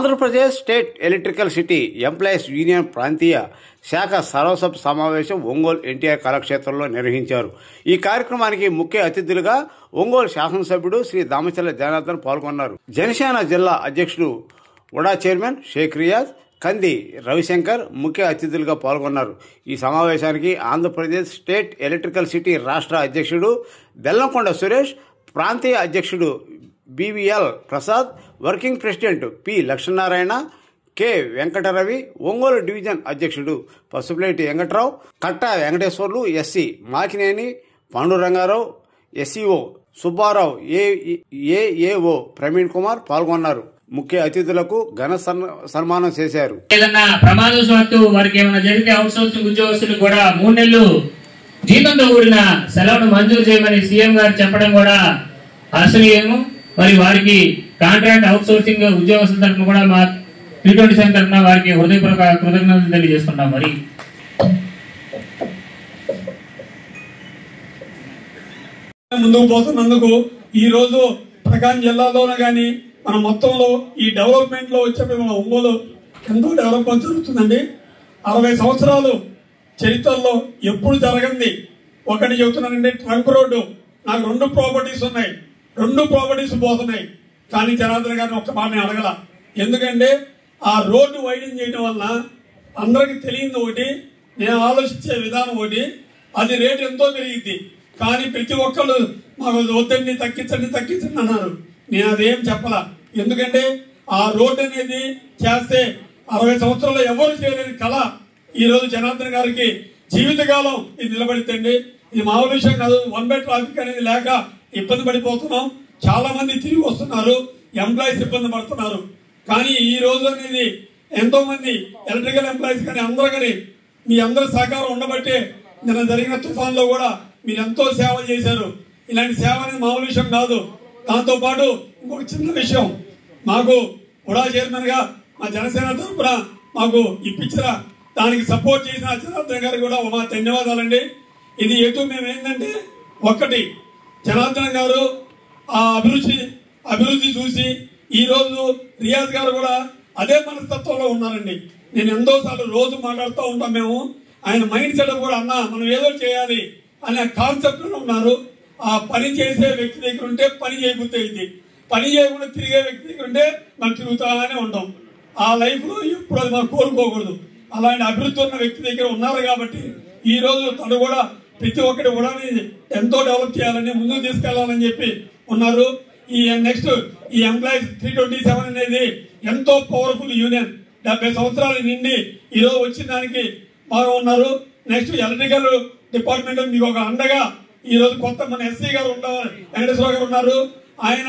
Andhra Pradesh state electrical city employees union ప్రాంతీయ శాఖ సర్వసభ సమావేశం ఒంగోలు ఎన్టీఆర్ కళాక్షేత్రంలో నిర్వహించారు. ఈ కార్యక్రమానికి ముఖ్య అతిథులుగా ఒంగోలు శాసనసభ్యుడు శ్రీ దామచర్ల జనార్దన్ పాల్గొన్నారు. జనసేన జిల్లా అధ్యక్షుడు ఉడా చైర్మన్ షేక్ రియాజ్, కంది రవిశంకర్ ముఖ్య అతిథులుగా పాల్గొన్నారు. ఈ సమావేశానికి ఆంధ్రప్రదేశ్ స్టేట్ ఎలక్ట్రికల్ సిటీ రాష్ట్ర అధ్యక్షుడు బెల్లంకొండ సురేష్, ప్రాంతీయ అధ్యక్షుడు BVL Prasad, working president P Lakshminarayana, K Venkataravi, Ongole division అధ్యక్షుడు Pasupuleti Venkatrao, Katta Venkateswarlu, SC Makineni Pandurangarao, SEO Subbarao, AAO Praveen Kumar పాల్గొన్నారు. ముఖ్య అతిథులకు ఘన సన్మానం చేశారు. ఏదన్నా ప్రమాదవశాత్తు వారికి ఏమైనా జరిగితే అవుట్ సోర్సింగ్ ఉద్యోగస్తులు కూడా 3 నెలలు జీతంతో కూడిన సెలవును మంజూరు చేయమని సీఎం గారు చెప్పడం కూడా హర్షణీయము. మరి వారికి కాంట్రాక్ట్ అవుట్ సోర్సింగ్ ఉద్యోగస్తుల తరఫున కూడా మా 327 తరఫున వారికి హృదయపూర్వక కృతజ్ఞతలు తెలియజేస్తున్నాం. మరి ముందుకు పోతున్నందుకు ఈ రోజు ప్రకాశం జిల్లాలోనే కానీ మన మొత్తంలో ఈ డెవలప్మెంట్ లో వచ్చే మన ఒంగోలు ఎంతో డెవలప్మెంట్ జరుగుతుందండి. 60 సంవత్సరాలు చరిత్రలో ఎప్పుడు జరగంది ఒకటి చెబుతున్నానండి. ట్రంక్ రోడ్డు నాకు 2 ప్రాపర్టీస్ ఉన్నాయి, 2 ప్రాపర్టీస్ పోతున్నాయి. కానీ జనార్దన్ గారిని ఒక్క మాట నేను అడగల. ఎందుకంటే ఆ రోడ్డు వైడింగ్ చేయడం వల్ల అందరికి తెలియదు ఒకటి, నేను ఆలోచించే విధానం ఒకటి, అది రేటు ఎంతో పెరిగింది. కానీ ప్రతి ఒక్కళ్ళు మాకు వద్దండి తగ్గించండి అన్నారు. నేను అదేం చెప్పలా. ఎందుకంటే ఆ రోడ్డు అనేది చేస్తే 60 సంవత్సరాలు ఎవరు చేయలేని కళ ఈ రోజు జనార్దన్ గారికి జీవితకాలం ఇది నిలబడిద్దండి. ఇది మామూలు విషయం కాదు. 1 బై ట్రాఫిక్ అనేది లేక ఇబ్బంది పడిపోతున్నాం. చాలా మంది తిరిగి వస్తున్నారు, ఎంప్లాయీస్ ఇబ్బంది పడుతున్నారు. కానీ ఈ రోజు అనేది ఎంతో మంది ఎలక్ట్రికల్ ఎంప్లాయీస్ కానీ అందరూ కానీ మీ అందరి సహకారం ఉండబట్టే నిన్న జరిగిన తుఫాన్లో కూడా మీరు ఎంతో సేవ చేశారు. ఇలాంటి సేవ అనేది మామూలు విషయం కాదు. దాంతో పాటు ఇంకొక చిన్న విషయం, మాకు ఉడా చైర్మన్ గా మా జనసేన తరఫున మాకు ఇప్పించిన దానికి సపోర్ట్ చేసిన జనార్దన్ గారికి కూడా మా ధన్యవాదాలండి. ఇది ఎటు మేము ఏంటంటే ఒక్కటి జనార్దన్ గారు ఆ అభివృద్ధి చూసి ఈ రోజు రియాజ్ గారు కూడా అదే మనస్తత్వంలో ఉన్నారండి. నేను ఎంతోసార్లు రోజు మాట్లాడుతూ ఉంటాం. మేము ఆయన మైండ్ సెట్ కూడా అన్నా మనం ఏదో చేయాలి అనే కాన్సెప్ట్ ఉన్నారు. ఆ పని చేసే వ్యక్తి దగ్గర ఉంటే పని చేయబుద్ది, పని చేయకుండా తిరిగే వ్యక్తి దగ్గర ఉంటే మనం తిరుగుతానే ఉంటాం. ఆ లైఫ్ లో ఎప్పుడు అది మనం కోరుకోకూడదు. అలాంటి అభివృద్ధి ఉన్న వ్యక్తి దగ్గర ఉన్నారు కాబట్టి ఈ రోజు తను కూడా ప్రతి ఒక్కటి కూడా ఎంతో డెవలప్ చేయాలని ముందుకు తీసుకెళ్లాలని చెప్పి ఉన్నారు. ఈ నెక్స్ట్ ఈ ఎంప్లాయీస్ 327 అనేది ఎంతో పవర్ఫుల్ యూనియన్. 70 సంవత్సరాలు నిండి ఈ రోజు వచ్చిన దానికి బాగా ఉన్నారు. నెక్స్ట్ ఎలక్ట్రికల్ డిపార్ట్మెంట్ మీకు ఒక అండగా ఈ రోజు కొత్త మన ఎస్సీ గారు ఉన్నారు, వెంకటేశ్వర గారు ఉన్నారు. ఆయన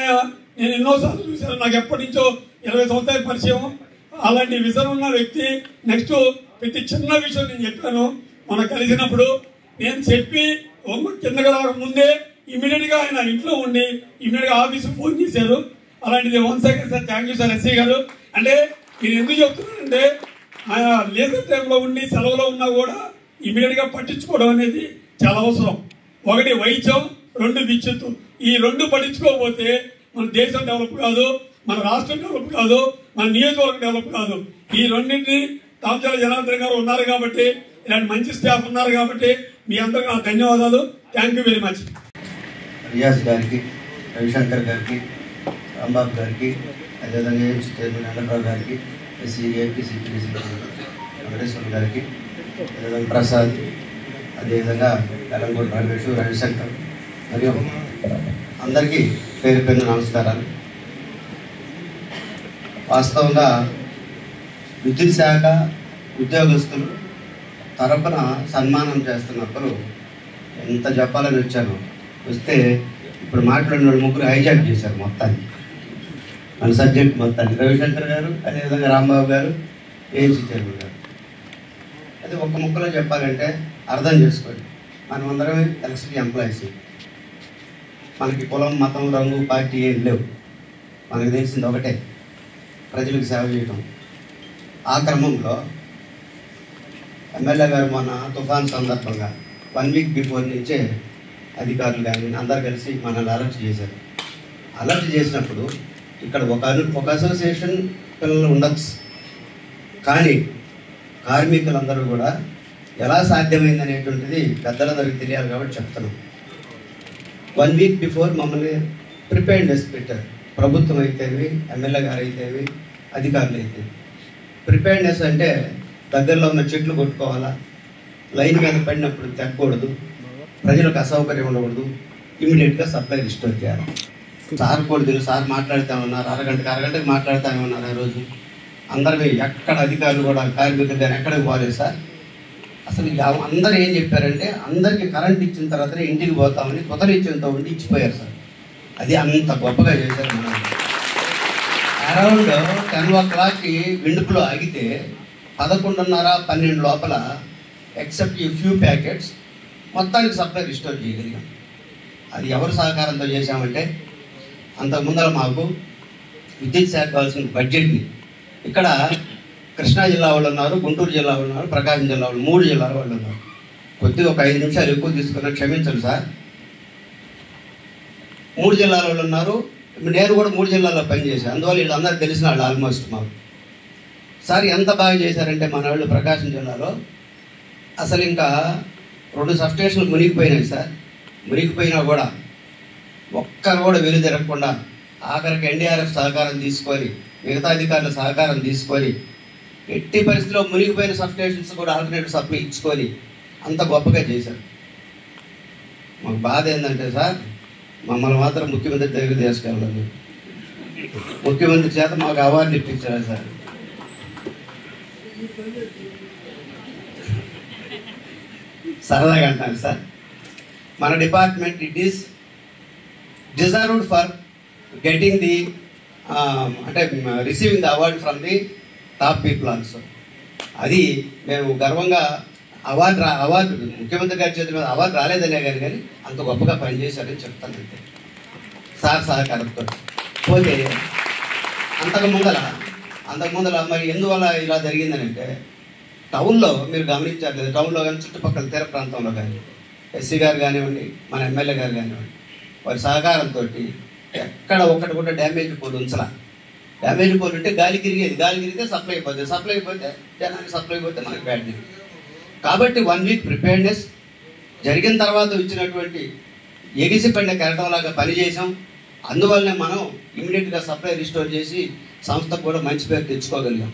నేను ఎన్నోసార్లు చూశాను, నాకు ఎప్పటి నుంచో 20 సంవత్సరాల పరిచయం. అలాంటి విజన్ ఉన్న వ్యక్తి. నెక్స్ట్ ప్రతి చిన్న విషయం నేను చెప్పాను మనం కలిసినప్పుడు. నేను చెప్పి కిందగా ముందే ఇమీడియట్ గా ఆయన ఇంట్లో ఉండి ఇమీడియట్ గా ఆఫీసు ఫోన్ చేశారు. అలాంటిది 1 second sir, thank you sir SC గారు. అంటే మీరు ఎందుకు చెప్తున్నారంటే ఆయన లేజర్ టైంలో ఉండి సెలవులో ఉన్నా కూడా ఇమీడియట్ గా పట్టించుకోవడం అనేది చాలా అవసరం. ఒకటి వైద్యం, 2 విద్యుత్. ఈ 2 పట్టించుకోకపోతే మన దేశం డెవలప్ కాదు, మన రాష్ట్రం డెవలప్ కాదు, మన నియోజకవర్గం డెవలప్ కాదు. ఈ రెండింటిని దామచర్ల జనార్దన్ గారు ఉన్నారు కాబట్టి, ఇలాంటి మంచి స్టాఫ్ ఉన్నారు కాబట్టి మీ అందరికీ నా ధన్యవాదాలు. Thank you very much. Riyaz గారికి, రవిశంకర్ గారికి, రాంబాబు గారికి, అదేవిధంగా ఏఎంసీ చైర్మన్ వెంకట్రావు గారికి, ఏపీ సిపిసి వెంకటేశ్వర గారికి, అదేవిధంగా ప్రసాద్, అదేవిధంగా తెలంగాణ రమేష్, రవిశంకర్ మరియు అందరికీ పేరు పేరు నమస్కారాలు. వాస్తవంగా విద్యుత్ శాఖ ఉద్యోగస్తులు తరపున సన్మానం చేస్తున్నప్పుడు ఎంత చెప్పాలని వచ్చాను. వస్తే ఇప్పుడు మాట్లాడిన 3 హైజాక్ చేశారు మొత్తాన్ని, మన సబ్జెక్ట్ మొత్తాన్ని. రవిశంకర్ గారు, అదేవిధంగా రాంబాబు గారు, ఏఎంసీ చైర్మన్ గారు. అది ఒక్క ముక్కలో చెప్పాలంటే అర్థం చేసుకోండి, మనం అందరం ఎలక్ట్రిసిటీ ఎంప్లాయీస్. మనకి కులం, మతం, రంగు, పార్టీ ఏం లేవు. మనకు తెలిసింది ఒకటే, ప్రజలకు సేవ చేయటం. ఆ క్రమంలో ఎమ్మెల్యే గారు మొన్న తుఫాన్ సందర్భంగా 1 వీక్ బిఫోర్ నుంచే అధికారులు కానీ అందరు కలిసి మనల్ని అలర్ట్ చేశారు. అలర్ట్ చేసినప్పుడు ఇక్కడ ఒక అసోసియేషన్ పిల్లలు ఉండొచ్చు, కానీ కార్మికులందరూ కూడా ఎలా సాధ్యమైంది అనేటువంటిది పెద్దలందరికీ తెలియాలి కాబట్టి చెప్తున్నాం. 1 వీక్ బిఫోర్ మమ్మల్ని ప్రిపేర్నెస్ పెట్టారు. ప్రభుత్వం అయితేవి, ఎమ్మెల్యే గారు అయితేవి, అధికారులు అయితే. ప్రిపేర్నెస్ అంటే దగ్గరలో ఉన్న చెట్లు కొట్టుకోవాలా, లైన్ మీద పడినప్పుడు తెక్కకూడదు, ప్రజలకు అసౌకర్యం ఉండకూడదు, ఇమీడియట్గా సప్లై రిస్టోర్ చేయాలి. సార్ కూడా తెలుసు, సార్ మాట్లాడుతూ ఉన్నారు, అరగంటకి మాట్లాడుతూనే ఉన్నారు. ఆ రోజు అందరినీ ఎక్కడ అధికారులు కూడా కార్మికులు కానీ ఎక్కడికి పోలేదు సార్. అసలు అందరూ ఏం చెప్పారంటే అందరికీ కరెంట్ ఇచ్చిన తర్వాతనే ఇంటికి పోతామని కుతరిచ్చేంత ఉండి ఇచ్చిపోయారు సార్. అది అంత గొప్పగా చేశారు. మనం అరౌండ్ 10 o'clockకి విండుపులో ఆగితే 11:30, 12 లోపల ఎక్సెప్ట్ ఈ ఫ్యూ ప్యాకెట్స్ మొత్తానికి సప్లై రిస్టోర్ చేయగలిగాం. అది ఎవరు సహకారంతో చేశామంటే అంతకుముందర మాకు విద్యుత్ శాఖ కావాల్సిన బడ్జెట్ని ఇక్కడ కృష్ణా జిల్లా వాళ్ళు ఉన్నారు, గుంటూరు జిల్లా వాళ్ళు ఉన్నారు, ప్రకాశం జిల్లా వాళ్ళు, 3 జిల్లాల వాళ్ళు ఉన్నారు. కొద్దిగా ఒక 5 నిమిషాలు ఎక్కువ తీసుకున్నా క్షమించండి సార్. 3 జిల్లాల వాళ్ళు ఉన్నారు. నేను కూడా 3 జిల్లాల్లో పనిచేశాను, అందువల్ల వీళ్ళందరూ తెలిసిన వాళ్ళు ఆల్మోస్ట్ మాకు. సార్ ఎంత బాగా చేశారంటే మన వాళ్ళు ప్రకాశం జిల్లాలో అసలు ఇంకా 2 సబ్స్టేషన్లు మునిగిపోయినాయి సార్. మునిగిపోయినా కూడా ఒక్కరు కూడా వెలుదిరగకుండా ఆఖరికి ఎన్డీఆర్ఎఫ్ సహకారం తీసుకొని, మిగతా అధికారుల సహకారం తీసుకొని, ఎట్టి పరిస్థితిలో మునిగిపోయిన సబ్స్టేషన్స్ కూడా ఆల్టర్నేటివ్ సప్లై ఇచ్చుకొని అంత గొప్పగా చేశారు. మాకు బాధ ఏంటంటే సార్, మమ్మల్ని మాత్రం ముఖ్యమంత్రి దగ్గర తీసుకెళ్ళలేదు. ముఖ్యమంత్రి చేత మాకు అవార్డు ఇప్పించారు సార్. సరదాగా అంటాను సార్, మన department it is deserved for getting the అంటే receiving the award from the top people also. అది మేము గర్వంగా అవార్డు ముఖ్యమంత్రి గారి చేతి మీద అవార్డు రాలేదనే కానీ అంత గొప్పగా పనిచేశారని చెప్తాను అంతే సార్ సహకారంతో. పోతే అంతకు ముందల మరి ఎందువల్ల ఇలా జరిగిందని అంటే టౌన్లో మీరు గమనించారు కదా, టౌన్లో కానీ చుట్టుపక్కల తీర ప్రాంతంలో కానీ ఎస్సీ గారు కానివ్వండి, మన ఎమ్మెల్యే గారు కానివ్వండి, వారి సహకారంతో ఎక్కడ ఒక్కటి కూడా డ్యామేజ్ పోల్ ఉంచలా. డ్యామేజ్ పోల్ ఉంటే గాలి తిరిగితే సప్లై అయిపోతుంది, సప్లై అయిపోతే జనానికి సప్లై అయిపోతే మనకి బ్యాడ్ న్యూస్. కాబట్టి 1 వీక్ ప్రిపేర్నెస్ జరిగిన తర్వాత ఇచ్చినటువంటి ఎగిసిపడిన కెరటంలాగా పనిచేసాం. అందువల్లనే మనం ఇమీడియట్గా సప్లై రిస్టోర్ చేసి సంస్థకు కూడా మంచి పేరు తెచ్చుకోగలిగాం.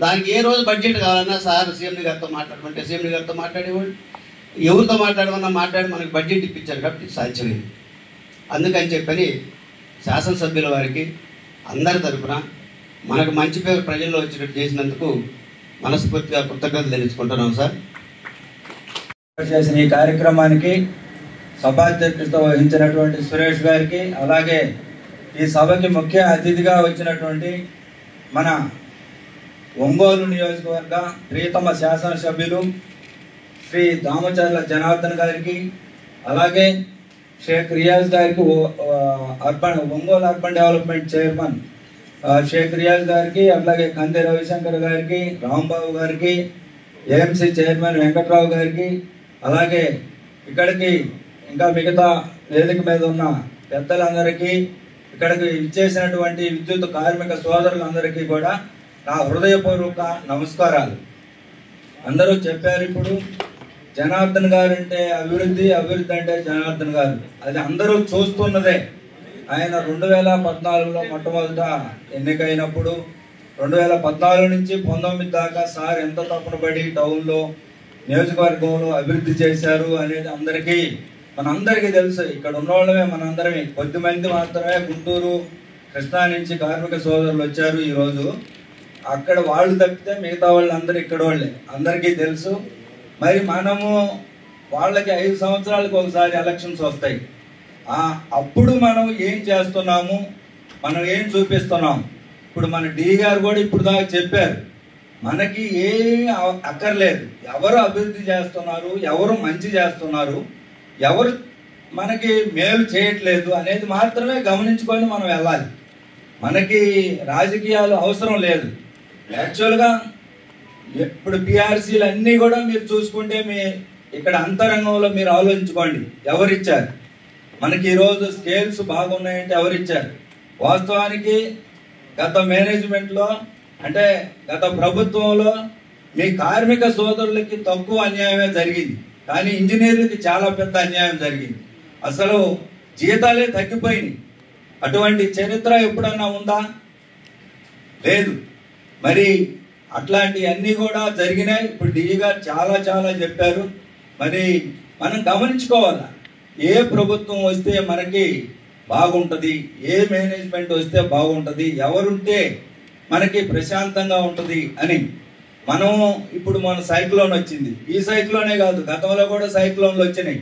దానికి ఏ రోజు బడ్జెట్ కావాలన్నా సార్ సీఎండి గారితో మాట్లాడమంటే సీఎండి గారితో మాట్లాడేవాళ్ళు, ఎవరితో మాట్లాడమన్నా మాట్లాడి మనకు బడ్జెట్ ఇప్పించారు కాబట్టి సాధ్యమైంది. అందుకని చెప్పని శాసనసభ్యుల వారికి అందరి తరఫున మనకు మంచి పేరు ప్రజల్లో వచ్చినట్టు చేసినందుకు మనస్ఫూర్తిగా కృతజ్ఞతలు తెలుసుకుంటున్నాం సార్. చేసిన ఈ కార్యక్రమానికి సభాధ్యక్షత వహించినటువంటి సురేష్ గారికి, అలాగే ఈ సభకి ముఖ్య అతిథిగా వచ్చినటువంటి మన ఒంగోలు నియోజకవర్గ ప్రియతమ శాసనసభ్యులు శ్రీ దామచర్ల జనార్దన్ గారికి, అలాగే షేక్ రియాజ్ గారికి, Ongole urban development chairman Shaik Riyaz గారికి, అలాగే కంది రవిశంకర్ గారికి, రాంబాబు గారికి, ఏఎంసీ చైర్మన్ వెంకట్రావు గారికి, అలాగే ఇక్కడికి ఇంకా మిగతా వేదిక మీద ఉన్న పెద్దలందరికీ, ఇక్కడికి ఇచ్చేసినటువంటి విద్యుత్ కార్మిక సోదరులందరికీ కూడా నా హృదయపూర్వక నమస్కారాలు. అందరూ చెప్పారు, ఇప్పుడు జనార్దన్ గారు అంటే అభివృద్ధి అంటే జనార్దన్ గారు, అది అందరూ చూస్తున్నదే. ఆయన 2014లో మొట్టమొదట ఎన్నికైనప్పుడు 2014 నుంచి 19 దాకా సార్ ఎంత తప్పున పడి టౌన్లో నియోజకవర్గంలో అభివృద్ధి చేశారు అనేది మనందరికీ తెలుసు. ఇక్కడ ఉన్నవాళ్ళమే మనందరమే, కొద్దిమంది మాత్రమే గుంటూరు కృష్ణా నుంచి కార్మిక సోదరులు వచ్చారు ఈరోజు. అక్కడ వాళ్ళు తప్పితే మిగతా వాళ్ళందరూ ఇక్కడ వాళ్ళే, అందరికీ తెలుసు. మరి మనము వాళ్ళకి 5 సంవత్సరాలకు ఒకసారి ఎలక్షన్స్ వస్తాయి. అప్పుడు మనం ఏం చేస్తున్నాము, మనం ఏం చూపిస్తున్నాం. ఇప్పుడు మన డి గారు కూడా ఇప్పుడు దాకా చెప్పారు, మనకి ఏం అక్కర్లేదు, ఎవరు అభివృద్ధి చేస్తున్నారు, ఎవరు మంచి చేస్తున్నారు, ఎవరు మనకి మేలు చేయట్లేదు అనేది మాత్రమే గమనించుకొని మనం వెళ్ళాలి. మనకి రాజకీయాలు అవసరం లేదు. యాక్చువల్గా ఇప్పుడు పిఆర్సీలు అన్నీ కూడా మీరు చూసుకుంటే ఇక్కడ అంతరంగంలో మీరు ఆలోచించుకోండి, ఎవరిచ్చారు మనకి ఈరోజు స్కేల్స్ బాగున్నాయంటే ఎవరిచ్చారు. వాస్తవానికి గత మేనేజ్మెంట్లో అంటే గత ప్రభుత్వంలో మీ కార్మిక సోదరులకి తక్కువ అన్యాయమే జరిగింది, కానీ ఇంజనీర్లకి చాలా పెద్ద అన్యాయం జరిగింది. అసలు జీతాలే తగ్గిపోయినాయి. అటువంటి చరిత్ర ఎప్పుడన్నా ఉందా? లేదు. మరి అట్లాంటివన్నీ కూడా జరిగినాయి. ఇప్పుడు డిఈ గారు చాలా చాలా చెప్పారు. మరి మనం గమనించుకోవాలా, ఏ ప్రభుత్వం వస్తే మనకి బాగుంటుంది, ఏ మేనేజ్మెంట్ వస్తే బాగుంటుంది, ఎవరుంటే మనకి ప్రశాంతంగా ఉంటుంది అని. మనం ఇప్పుడు మన సైక్లోన్ వచ్చింది, ఈ సైక్లోనే కాదు గతంలో కూడా సైక్లోన్లు వచ్చినాయి.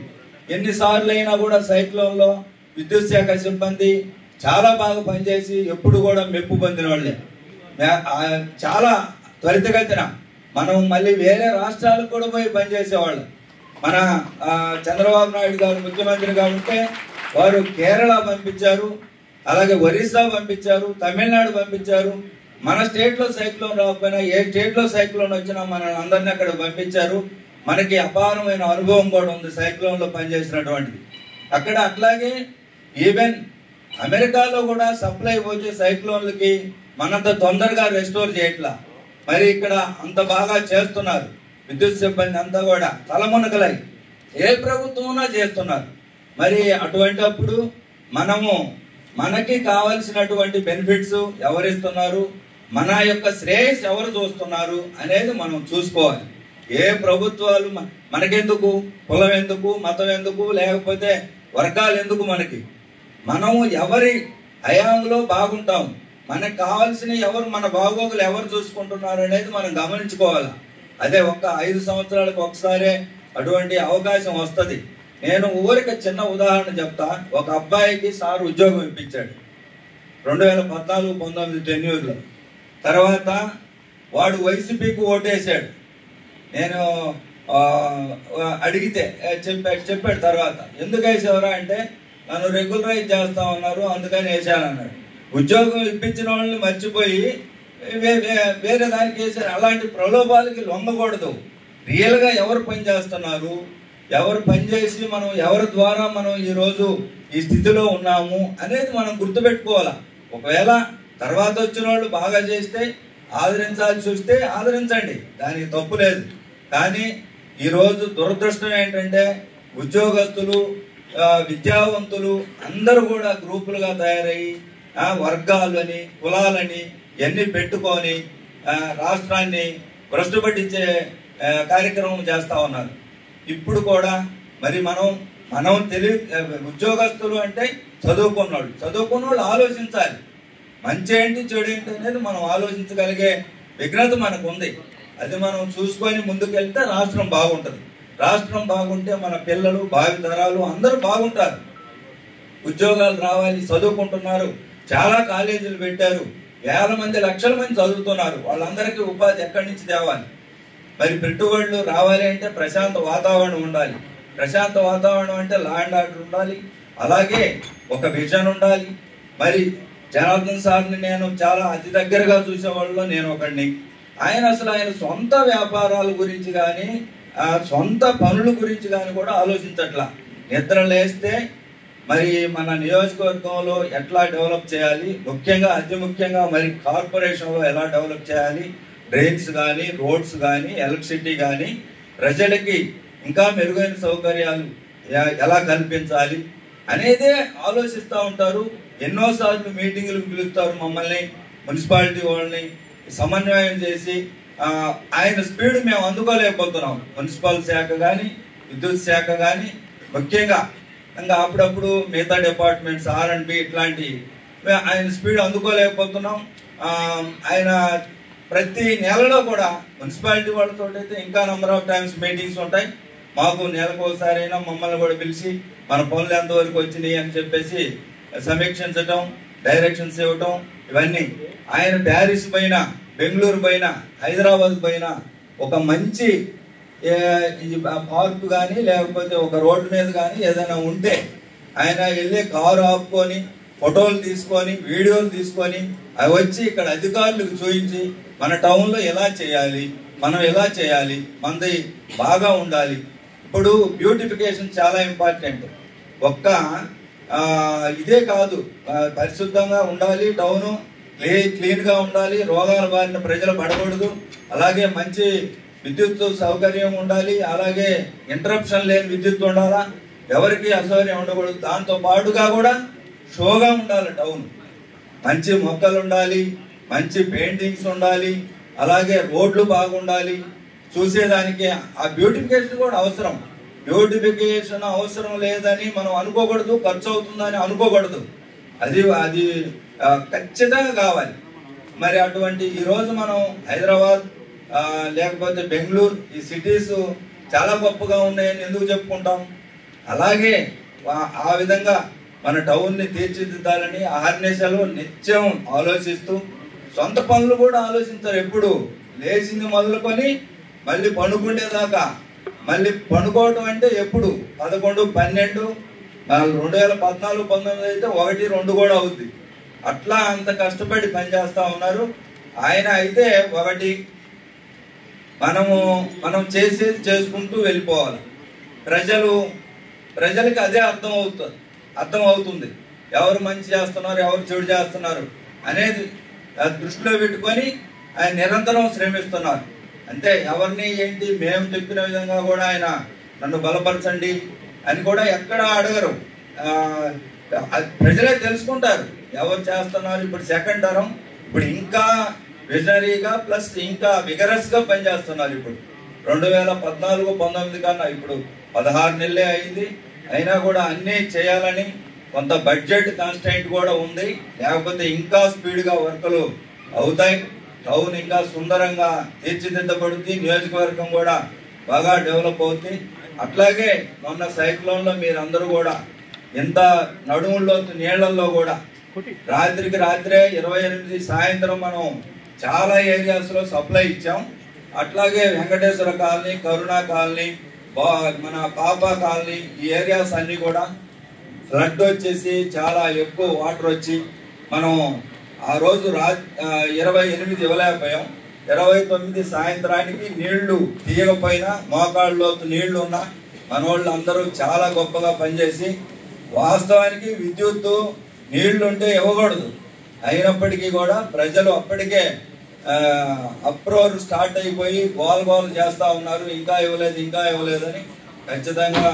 ఎన్నిసార్లు అయినా కూడా సైక్లోన్లో విద్యుత్ శాఖ సిబ్బంది చాలా బాగా పనిచేసి ఎప్పుడు కూడా మెప్పు పొందిన వాళ్ళే. చాలా త్వరితగతిన మనం మళ్ళీ వేరే రాష్ట్రాలకు కూడా పోయి పనిచేసేవాళ్ళం. మన చంద్రబాబు నాయుడు గారు ముఖ్యమంత్రిగా ఉంటే వారు కేరళ పంపించారు, అలాగే ఒరిస్సా పంపించారు, తమిళనాడు పంపించారు. మన స్టేట్లో సైక్లోన్ రాకపోయినా ఏ స్టేట్లో సైక్లోన్ వచ్చినా మనల్ని అందరినీ అక్కడ పంపించారు. మనకి అపారమైన అనుభవం కూడా ఉంది సైక్లోన్లో పనిచేసినటువంటిది. అక్కడ అట్లాగే ఈవెన్ అమెరికాలో కూడా సప్లై వచ్చే సైక్లోన్లకి మనంత తొందరగా రెస్టోర్ చేయట్లా. మరి ఇక్కడ అంత బాగా చేస్తున్నారు విద్యుత్ సిబ్బంది అంతా కూడా తలమునకలై ఏ ప్రభుత్వమైనా చేస్తున్నారు. మరి అటువంటిప్పుడు మనకి కావాల్సినటువంటి బెనిఫిట్స్ ఎవరిస్తున్నారు, మన యొక్క శ్రేయస్ ఎవరు చూస్తున్నారు అనేది మనం చూసుకోవాలి. ఏ ప్రభుత్వాలు మనకెందుకు, కులం ఎందుకు, మతం ఎందుకు, లేకపోతే వర్గాలు ఎందుకు, మనం ఎవరి హయాంలో బాగుంటాం, మనకు కావాల్సిన ఎవరు, మన బాగోగులు ఎవరు చూసుకుంటున్నారు అనేది మనం గమనించుకోవాలి. అదే 5 సంవత్సరాలకు ఒకసారే అటువంటి అవకాశం వస్తుంది. నేను ఊరికి చిన్న ఉదాహరణ చెప్తా. ఒక అబ్బాయికి సార్ ఉద్యోగం ఇప్పించాడు 2014-19 టెన్యూర్లో. తర్వాత వాడు వైసీపీకి ఓటేశాడు. నేను అడిగితే చెప్పాడు తర్వాత, ఎందుకు వేసేవరా అంటే నన్ను రెగ్యులరైజ్ చేస్తా ఉన్నారు అందుకని వేసాను అన్నాడు. ఉద్యోగం ఇప్పించిన వాళ్ళని మర్చిపోయి వేరే దానికి వేసారు. అలాంటి ప్రలోభాలకి లొంగకూడదు. రియల్గా ఎవరు పని చేస్తున్నారు, ఎవరు పనిచేసి మనం ఎవరి ద్వారా మనం ఈరోజు ఈ స్థితిలో ఉన్నాము అనేది మనం గుర్తుపెట్టుకోవాలా. ఒకవేళ తర్వాత వచ్చిన వాళ్ళు బాగా చేస్తే ఆదరించాల్సి వస్తే ఆదరించండి, దానికి తప్పు లేదు. కానీ ఈరోజు దురదృష్టం ఏంటంటే ఉద్యోగస్తులు, విద్యావంతులు అందరూ కూడా గ్రూపులుగా తయారయ్యి వర్గాలని, కులాలని ఇవన్నీ పెట్టుకొని రాష్ట్రాన్ని భ్రష్టుపట్టించే కార్యక్రమం చేస్తూ ఉన్నారు. ఇప్పుడు కూడా మరి మనం ఉద్యోగస్తులు అంటే చదువుకున్న వాళ్ళు ఆలోచించాలి. మంచి ఏంటి చెడు ఏంటి అనేది మనం ఆలోచించగలిగే విఘ్నత మనకు ఉంది. అది మనం చూసుకొని ముందుకెళ్తే రాష్ట్రం బాగుంటుంది. రాష్ట్రం బాగుంటే మన పిల్లలు, భావితరాలు అందరూ బాగుంటారు. ఉద్యోగాలు రావాలి, చదువుకుంటున్నారు, చాలా కాలేజీలు పెట్టారు, వేల మంది, లక్షల మంది చదువుతున్నారు. వాళ్ళందరికీ ఉపాధి ఎక్కడి నుంచి తేవాలి? మరి పెట్టుబడులు రావాలి అంటే ప్రశాంత వాతావరణం ఉండాలి. ప్రశాంత వాతావరణం అంటే లా అండ్ ఆర్డర్ ఉండాలి, అలాగే ఒక విజన్ ఉండాలి. మరి జనార్దన్ సార్ని నేను చాలా అతి దగ్గరగా చూసేవాళ్ళలో నేను ఒకడిని. ఆయన సొంత వ్యాపారాల గురించి కానీ సొంత పనుల గురించి కానీ కూడా ఆలోచించట్లా. నిద్ర లేస్తే మరి మన నియోజకవర్గంలో ఎట్లా డెవలప్ చేయాలి, ముఖ్యంగా అతి ముఖ్యంగా మరి కార్పొరేషన్లో ఎలా డెవలప్ చేయాలి, డ్రైన్స్ కానీ, రోడ్స్ కానీ, ఎలక్ట్రిసిటీ కానీ, ప్రజలకి ఇంకా మెరుగైన సౌకర్యాలు ఎలా కల్పించాలి అనేదే ఆలోచిస్తూ ఉంటారు. ఎన్నోసార్లు మీటింగులకు పిలుస్తారు మమ్మల్ని, మున్సిపాలిటీ వాళ్ళని సమన్వయం చేసి. ఆయన స్పీడ్ మేము అందుకోలేకపోతున్నాం. మున్సిపల్ శాఖ కానీ, విద్యుత్ శాఖ కానీ, ముఖ్యంగా ఇంకా అప్పుడప్పుడు మిగతా డిపార్ట్మెంట్స్ R&B ఇట్లాంటి ఆయన స్పీడ్ అందుకోలేకపోతున్నాం. ఆయన ప్రతి నెలలో కూడా మున్సిపాలిటీ వాళ్ళతో అయితే ఇంకా నెంబర్ ఆఫ్ టైమ్స్ మీటింగ్స్ ఉంటాయి. మాకు నెలకు ఒకసారి అయినా మమ్మల్ని కూడా పిలిచి మన పనులు ఎంతవరకు వచ్చినాయి అని చెప్పేసి సమీక్షించటం, డైరెక్షన్స్ ఇవ్వటం, ఇవన్నీ. ఆయన ప్యారిస్ పైన, బెంగళూరు పైన, హైదరాబాద్ పైన ఒక మంచి పార్క్ కానీ లేకపోతే ఒక రోడ్డు మీద కానీ ఏదైనా ఉంటే ఆయన వెళ్ళి కారు ఆపుకొని ఫోటోలు తీసుకొని, వీడియోలు తీసుకొని అవి వచ్చి ఇక్కడ అధికారులకు చూపించి మన టౌన్లో ఎలా చేయాలి, మనం ఎలా చేయాలి, మనది బాగా ఉండాలి. ఇప్పుడు బ్యూటిఫికేషన్ చాలా ఇంపార్టెంట్. ఒక్క ఇదే కాదు, పరిశుద్ధంగా ఉండాలి టౌను, క్లీన్గా ఉండాలి, రోగాల బారిన ప్రజలు పడకూడదు, అలాగే మంచి విద్యుత్ సౌకర్యం ఉండాలి, అలాగే ఇంటరప్షన్ లేని విద్యుత్ ఉండాలా, ఎవరికి అసౌకర్యం ఉండకూడదు. దాంతో పాటుగా కూడా షోగా ఉండాలి టౌన్, మంచి మొక్కలు ఉండాలి, మంచి పెయింటింగ్స్ ఉండాలి, అలాగే రోడ్లు బాగుండాలి. చూసేదానికి ఆ బ్యూటిఫికేషన్ కూడా అవసరం. బ్యూటిఫికేషన్ అవసరం లేదని మనం అనుకోకూడదు, ఖర్చు అవుతుందని అనుకోకూడదు. అది ఖచ్చితంగా కావాలి. మరి అటువంటి ఈరోజు మనం హైదరాబాద్ లేకపోతే బెంగళూరు ఈ సిటీస్ చాలా గొప్పగా ఉన్నాయని ఎందుకు చెప్పుకుంటాం? అలాగే ఆ విధంగా మన టౌన్ని తీర్చిదిద్దాలని అహర్నిశలు నిత్యం ఆలోచిస్తూ సొంత పనులు కూడా ఆలోచించారు. ఎప్పుడు లేచింది మొదలుకొని మళ్ళీ పడుకునేదాకా, మళ్ళీ పడుకోవటం అంటే ఎప్పుడు 11, 12, 2014, 19 అయితే 1, 2 కూడా అవుద్ది. అట్లా అంత కష్టపడి పనిచేస్తూ ఉన్నారు. ఆయన అయితే ఒకటి మనం చేసేది చేసుకుంటూ వెళ్ళిపోవాలి. ప్రజలకి అదే అర్థం అవుతుంది ఎవరు మంచి చేస్తున్నారు, ఎవరు చెడు చేస్తున్నారు అనేది దృష్టిలో పెట్టుకొని ఆయన నిరంతరం శ్రమిస్తున్నారు. అంతే, ఎవరిని ఏంటి మేము చెప్పిన విధంగా కూడా ఆయన నన్ను బలపరచండి అని కూడా ఎక్కడ అడగరు. ప్రజలే తెలుసుకుంటారు ఎవరు చేస్తున్నారు. ఇప్పుడు సెకండ్ టర్మ్, ఇప్పుడు ఇంకా విజనరీగా ప్లస్ ఇంకా విగరస్గా పనిచేస్తున్నారు. ఇప్పుడు 2014, 19 కన్నా ఇప్పుడు 16 నెలలే అయింది. అయినా కూడా అన్నీ చేయాలని కొంత బడ్జెట్ కాన్స్టెంట్ కూడా ఉంది, లేకపోతే ఇంకా స్పీడ్గా వర్కులు అవుతాయి. టౌన్ ఇంకా సుందరంగా తీర్చిదిద్దబడుతుంది, నియోజకవర్గం కూడా బాగా డెవలప్ అవుతుంది. అట్లాగే మొన్న సైక్లోన్లో మీరందరూ కూడా ఇంత నడుముల్లో నీళ్లలో కూడా రాత్రికి రాత్రే 28 సాయంత్రం మనం చాలా ఏరియాస్లో సప్లై ఇచ్చాం. అట్లాగే వెంకటేశ్వర కాలనీ, కరుణా కాలనీ, మన పాపా కాలనీ ఈ ఏరియాస్ అన్నీ కూడా ఫ్లడ్ వచ్చేసి చాలా ఎక్కువ వాటర్ వచ్చి మనం ఆ రోజు 28 ఇవ్వలేకపోయాం. 29 సాయంత్రానికి నీళ్లు తీయకపోయినా మోకాళ్ళలో నీళ్లు ఉన్న మనోళ్ళు అందరూ చాలా గొప్పగా పనిచేసి, వాస్తవానికి విద్యుత్తు నీళ్లు ఉంటే ఇవ్వకూడదు, అయినప్పటికీ కూడా ప్రజలు అప్పటికే అప్రోర్ స్టార్ట్ అయిపోయి గోల్ చేస్తూ ఉన్నారు. ఇంకా ఇవ్వలేదని ఖచ్చితంగా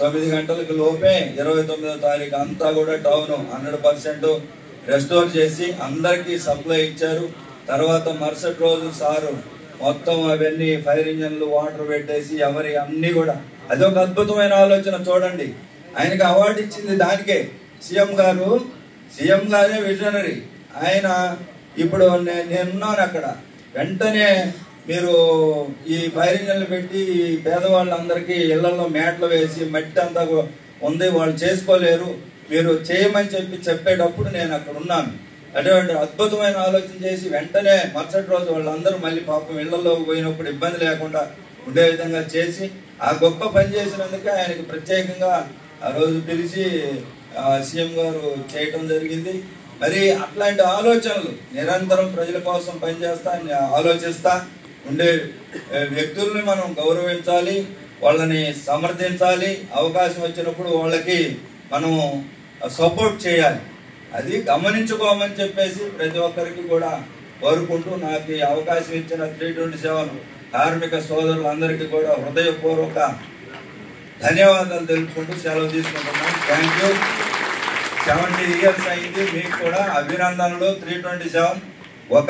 9 గంటలకు లోపే 29వ తారీఖు అంతా కూడా టౌన్ 100% రెస్టోర్ చేసి అందరికీ సప్లై ఇచ్చారు. తర్వాత మరుసటి రోజు సారు మొత్తం అవన్నీ ఫైర్ ఇంజన్లు వాటర్ పెట్టేసి అన్నీ కూడా అదొక అద్భుతమైన ఆలోచన. చూడండి, ఆయనకి అవార్డు ఇచ్చింది దానికే. సీఎం గారే విజనరీ. ఆయన ఇప్పుడు నేనున్నాను అక్కడ, వెంటనే మీరు ఈ ఫైర్ ఇంజన్లు పెట్టి పేదవాళ్ళందరికీ ఇళ్లలో మేట్లు వేసి మట్టి అంతా ఉంది, వాళ్ళు చేసుకోలేరు, మీరు చేయమని చెప్పేటప్పుడు నేను అక్కడ ఉన్నాను. అటువంటి అద్భుతమైన ఆలోచన చేసి వెంటనే మరుసటి రోజు వాళ్ళందరూ మళ్ళీ పాపం ఇళ్లలోకి పోయినప్పుడు ఇబ్బంది లేకుండా ఉండే విధంగా చేసి ఆ గొప్ప పని చేసినందుకే ఆయనకి ప్రత్యేకంగా ఆ రోజు పిలిచి సీఎం గారు చేయటం జరిగింది. మరి అట్లాంటి ఆలోచనలు నిరంతరం ప్రజల కోసం ఆలోచిస్తా ఉండే వ్యక్తుల్ని మనం గౌరవించాలి, వాళ్ళని సమర్థించాలి, అవకాశం వచ్చినప్పుడు వాళ్ళకి మనం సపోర్ట్ చేయాలి. అది గమనించుకోమని చెప్పేసి ప్రతి ఒక్కరికి కూడా కోరుకుంటూ నాకు ఈ అవకాశం ఇచ్చిన 327 కార్మిక సోదరులందరికీ కూడా హృదయపూర్వక ధన్యవాదాలు తెలుపుకుంటూ సెలవు తీసుకుంటున్నాను. Thank you. 70 ఇయర్స్ అయింది, మీకు కూడా అభినందనలు. 327 ఒక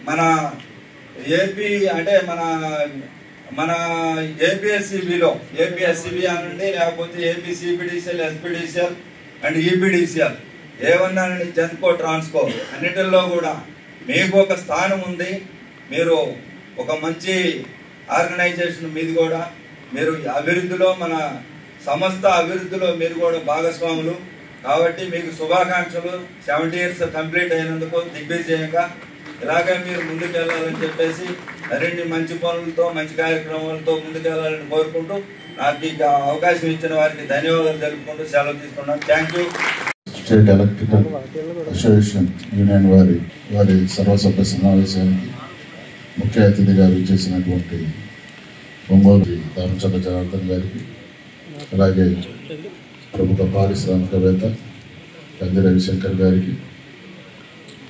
మన ఏపీ అంటే మన ఏపీఎస్సీబీ అనండి, లేకపోతే AP CPDCL, SPDCL and EPDCL, ఏమన్నానండి, జెన్కో, ట్రాన్స్కో అన్నిటిల్లో కూడా మీకు ఒక స్థానం ఉంది. మీరు ఒక మంచి ఆర్గనైజేషన్ మీది కూడా, మీరు అభివృద్ధిలో మన సంస్థ అభివృద్ధిలో మీరు కూడా భాగస్వాములు కాబట్టి మీకు శుభాకాంక్షలు. 70 ఇయర్స్ కంప్లీట్ అయినందుకు దిగ్విజయంగా ఇలాగే మీరు ముందుకెళ్ళాలని చెప్పేసి మరిన్ని మంచి పనులతో మంచి కార్యక్రమాలతో ముందుకెళ్ళాలని కోరుకుంటూ నాకు ఈ అవకాశం ఇచ్చిన వారికి ధన్యవాదాలు తెలుపుకుంటూ సెలవు తీసుకున్నాను. Thank you. State electrical association union వారి సర్వసభ్య సమావేశానికి ముఖ్య అతిథిగా విచ్చేసినటువంటి ఒంగోలు దామచర్ల జనార్దన్ గారికి, అలాగే ప్రముఖ పారిశ్రామికవేత్త కంది రవిశంకర్ గారికి,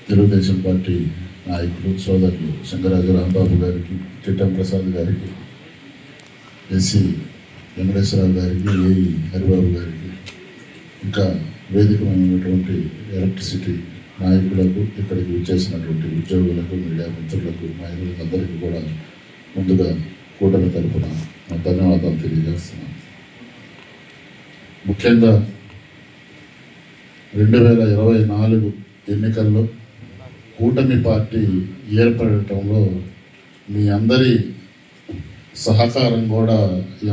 తెలుగుదేశం పార్టీ నాయకులు సోదరులు శంకరాజు రాంబాబు గారికి, చిట్టం ప్రసాద్ గారికి, ఎస్సీ వెంకటేశ్వరరావు గారికి, ఏఈ హరిబాబు గారికి, ఇంకా వేదికమైనటువంటి ఎలక్ట్రిసిటీ నాయకులకు, ఇక్కడికి వచ్చేసినటువంటి ఉద్యోగులకు, మీడియా మిత్రులకు, మహిళలందరికీ కూడా ముందుగా కూటమి తరపున ధన్యవాదాలు తెలియజేస్తున్నాను. ముఖ్యంగా 2024 ఎన్నికల్లో కూటమి పార్టీ ఏర్పడటంలో మీ అందరి సహకారం కూడా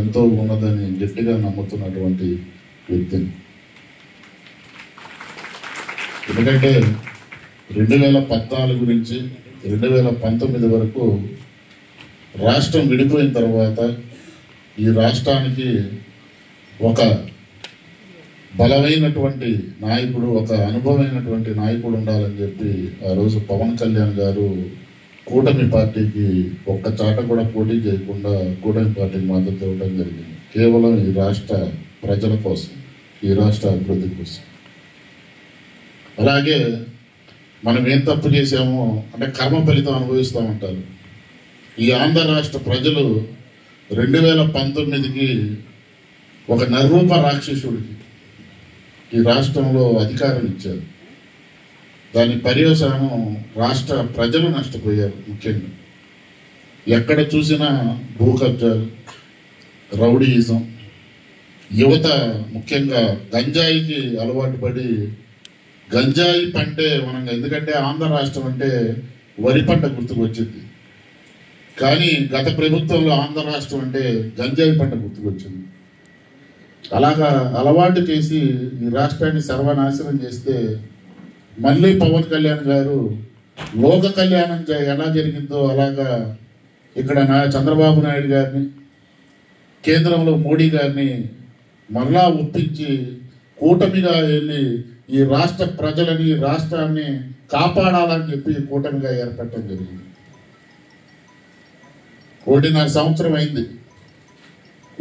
ఎంతో ఉన్నదని గట్టిగా నమ్ముతున్నటువంటి వ్యక్తిని. ఎందుకంటే 2014 నుంచి 2019 వరకు రాష్ట్రం విడిపోయిన తర్వాత ఈ రాష్ట్రానికి ఒక బలమైనటువంటి నాయకుడు, ఒక అనుభవమైనటువంటి నాయకుడు ఉండాలని చెప్పి ఆ రోజు పవన్ కళ్యాణ్ గారు కూటమి పార్టీకి ఒక్క చాట కూడా పోటీ చేయకుండా కూటమి పార్టీకి మద్దతు ఇవ్వడం జరిగింది. కేవలం ఈ రాష్ట్ర ప్రజల కోసం, ఈ రాష్ట్ర అభివృద్ధి కోసం. అలాగే మనం ఏం తప్పు చేసామో అంటే కర్మ ఫలితం అనుభవిస్తామంటారు. ఈ ఆంధ్ర రాష్ట్ర ప్రజలు 2019కి ఒక నరరూప రాక్షసుడికి ఈ రాష్ట్రంలో అధికారం ఇచ్చారు. దాని పర్యవసానం రాష్ట్ర ప్రజలు నష్టపోయారు. ముఖ్యంగా ఎక్కడ చూసినా భూ కబ్జాలు, రౌడీయిజం, యువత ముఖ్యంగా గంజాయికి అలవాటు పడి, గంజాయి పంటే మనం, ఎందుకంటే ఆంధ్ర రాష్ట్రం అంటే వరి పంట గుర్తుకొచ్చింది, కానీ గత ప్రభుత్వంలో ఆంధ్ర రాష్ట్రం అంటే గంజాయి పంట గుర్తుకొచ్చింది. అలాగా అలవాటు చేసి ఈ రాష్ట్రాన్ని సర్వనాశనం చేస్తే మళ్ళీ పవన్ కళ్యాణ్ గారు లోక కళ్యాణం ఎలా జరిగిందో అలాగా ఇక్కడ చంద్రబాబు నాయుడు గారిని, కేంద్రంలో మోడీ గారిని మరలా ఒప్పించి కూటమిగా వెళ్ళి ఈ రాష్ట్ర ప్రజలని, రాష్ట్రాన్ని కాపాడాలని చెప్పి కూటమిగా ఏర్పడటం జరిగింది. 1.5 సంవత్సరం అయింది.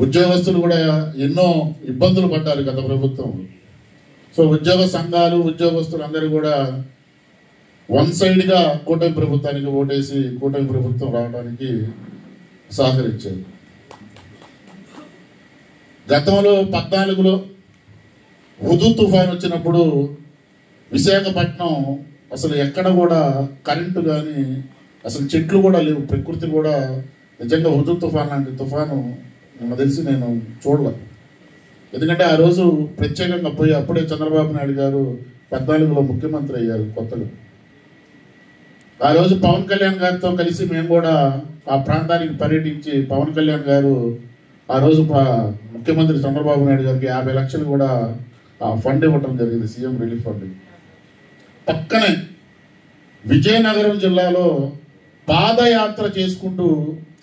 ఉద్యోగస్తులు కూడా ఎన్నో ఇబ్బందులు పడ్డారు గత ప్రభుత్వం. సో ఉద్యోగ సంఘాలు, ఉద్యోగస్తులు అందరూ కూడా వన్ సైడ్గా కూటమి ప్రభుత్వానికి ఓటేసి కూటమి ప్రభుత్వం రావడానికి సహకరించారు. గతంలో 14లో హుదూ తుఫాన్ వచ్చినప్పుడు విశాఖపట్నం అసలు ఎక్కడ కూడా కరెంటు కానీ, అసలు చెట్లు కూడా లేవు, ప్రకృతి కూడా. నిజంగా హుదూ తుఫాన్ లాంటి తుఫాను నాకు తెలిసి నేను చూడలే. ఎందుకంటే ఆ రోజు ప్రత్యేకంగా పోయి, అప్పుడే చంద్రబాబు నాయుడు గారు 14లో ముఖ్యమంత్రి అయ్యారు కొత్తగా. ఆ రోజు పవన్ కళ్యాణ్ గారితో కలిసి మేము కూడా ఆ ప్రాంతానికి పర్యటించి, పవన్ కళ్యాణ్ గారు ఆ రోజు ముఖ్యమంత్రి చంద్రబాబు నాయుడు గారికి 50 లక్షలు కూడా ఫండ్ ఇవ్వటం జరిగింది, సీఎం రిలీఫ్ ఫండ్. పక్కనే విజయనగరం జిల్లాలో పాదయాత్ర చేసుకుంటూ